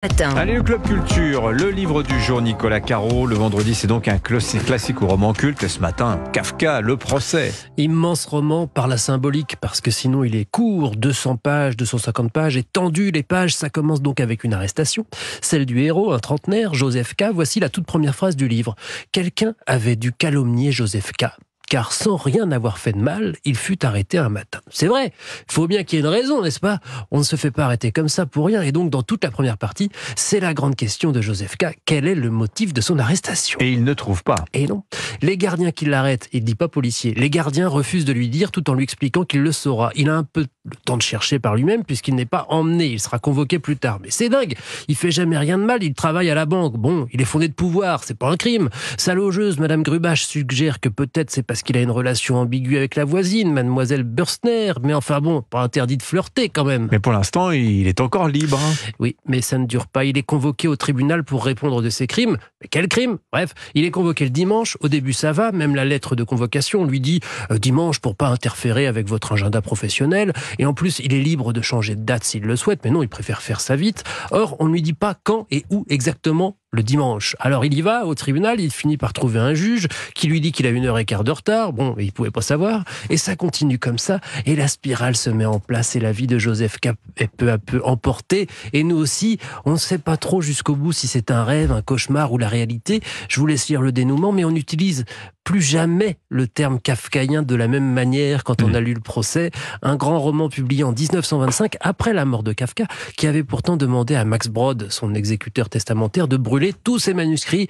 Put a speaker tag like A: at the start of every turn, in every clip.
A: Matin.
B: Allez, le Club Culture, le livre du jour, Nicolas Caro. Le vendredi, c'est donc un classique ou roman culte. Et ce matin, Kafka, Le procès.
C: Immense roman par la symbolique, parce que sinon il est court, 200 pages, 250 pages, et tendu les pages. Ça commence donc avec une arrestation, celle du héros, un trentenaire, Joseph K. Voici la toute première phrase du livre. Quelqu'un avait dû calomnier Joseph K. Car sans rien avoir fait de mal, il fut arrêté un matin. C'est vrai, il faut bien qu'il y ait une raison, n'est-ce pas? On ne se fait pas arrêter comme ça pour rien. Et donc, dans toute la première partie, c'est la grande question de Joseph K. Quel est le motif de son arrestation?
B: Et il ne trouve pas.
C: Et non. Les gardiens qui l'arrêtent, il ne dit pas policier, les gardiens refusent de lui dire tout en lui expliquant qu'il le saura. Il a un peu le temps de chercher par lui-même puisqu'il n'est pas emmené, il sera convoqué plus tard. Mais c'est dingue, il fait jamais rien de mal, il travaille à la banque. Bon, il est fondé de pouvoir, c'est pas un crime. Sa logeuse, Madame Grubache, suggère que peut-être c'est parce qu'il a une relation ambiguë avec la voisine, Mademoiselle Bürstner. Mais enfin bon, pas interdit de flirter quand même.
B: Mais pour l'instant, il est encore libre.
C: Oui, mais ça ne dure pas. Il est convoqué au tribunal pour répondre de ses crimes. Mais quel crime? Bref, il est convoqué le dimanche. Au début, ça va. Même la lettre de convocation lui dit dimanche pour pas interférer avec votre agenda professionnel. Et en plus, il est libre de changer de date s'il le souhaite. Mais non, il préfère faire ça vite. Or, on ne lui dit pas quand et où exactement le dimanche. Alors il y va au tribunal, il finit par trouver un juge qui lui dit qu'il a 1h15 de retard. Bon, il pouvait pas savoir. Et ça continue comme ça. Et la spirale se met en place et la vie de Joseph K est peu à peu emportée. Et nous aussi, on ne sait pas trop jusqu'au bout si c'est un rêve, un cauchemar ou la réalité. Je vous laisse lire le dénouement, mais on n'utilise plus jamais le terme kafkaïen de la même manière quand on a lu Le procès, un grand roman publié en 1925 après la mort de Kafka, qui avait pourtant demandé à Max Brod, son exécuteur testamentaire, de brûler tous ses manuscrits.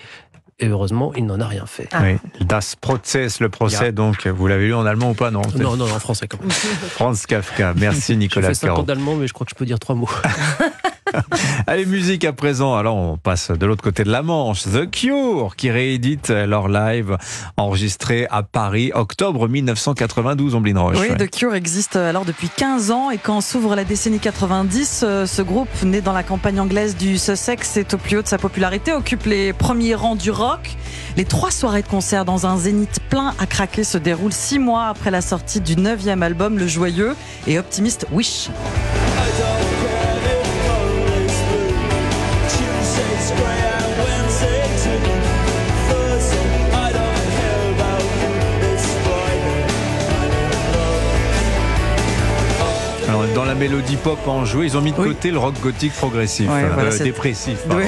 C: Et heureusement, il n'en a rien fait.
B: Oui, Das Prozess, le procès, donc vous l'avez lu en allemand ou pas? Non,
C: non, en français quand même.
B: Franz Kafka, merci Nicolas Caro.
C: Je fais 5 ans d'allemand, mais je crois que je peux dire 3 mots.
B: Allez, musique à présent. Alors, on passe de l'autre côté de la Manche. The Cure, qui réédite leur live enregistré à Paris, octobre 1992, Omblin Roche.
D: Oui, The Cure existe alors depuis 15 ans et quand s'ouvre la décennie 90, ce groupe, né dans la campagne anglaise du Sussex, est au plus haut de sa popularité, occupe les premiers rangs du rock. Les 3 soirées de concert dans un zénith plein à craquer se déroulent 6 mois après la sortie du 9e album, le joyeux et optimiste Wish.
B: Alors, dans la mélodie pop enjouée, ils ont mis de côté le rock gothique progressif, voilà, dépressif.
D: Oui.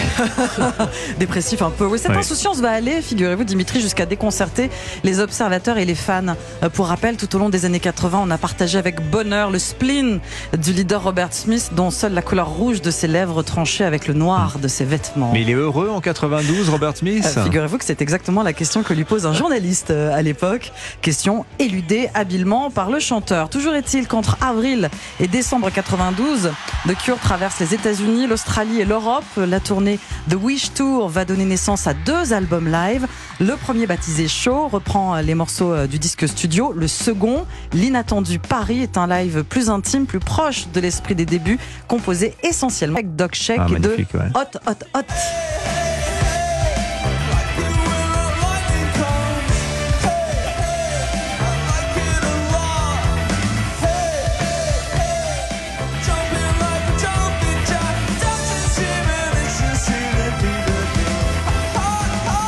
D: Dépressif un peu. Oui, cette insouciance va aller, figurez-vous, Dimitri, jusqu'à déconcerter les observateurs et les fans. Pour rappel, tout au long des années 80, on a partagé avec bonheur le spleen du leader Robert Smith, dont seule la couleur rouge de ses lèvres tranchait avec le noir de ses vêtements.
B: Mais il est heureux en 92, Robert Smith?
D: Figurez-vous que c'est exactement la question que lui pose un journaliste à l'époque. Question éludée habilement par le chanteur. Toujours est-il qu'entre avril et décembre 92, The Cure traverse les États-Unis, l'Australie et l'Europe. La tournée The Wish Tour va donner naissance à 2 albums live. Le premier, baptisé Show, reprend les morceaux du disque studio. Le second, L'inattendu Paris, est un live plus intime, plus proche de l'esprit des débuts, composé essentiellement avec Doc Sheck et de Hot Hot Hot.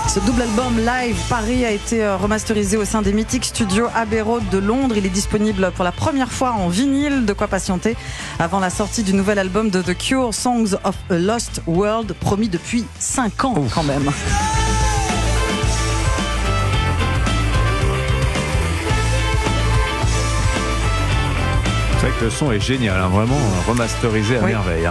D: Ce double album live Paris a été remasterisé au sein des mythiques studios Abbey Road de Londres. Il est disponible pour la première fois en vinyle, de quoi patienter avant la sortie du nouvel album de The Cure, Songs of a Lost World, promis depuis 5 ans quand même.
B: C'est vrai que le son est génial, vraiment remasterisé à merveille.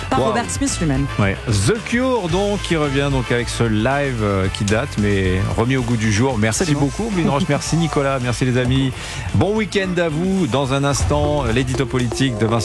D: Par Robert Smith lui-même.
B: Ouais. The Cure, donc, qui revient donc avec ce live qui date, mais remis au goût du jour. Merci beaucoup, Omblin Roche. Merci Nicolas, merci les amis. Bon week-end à vous. Dans un instant, l'édito politique de Vincent.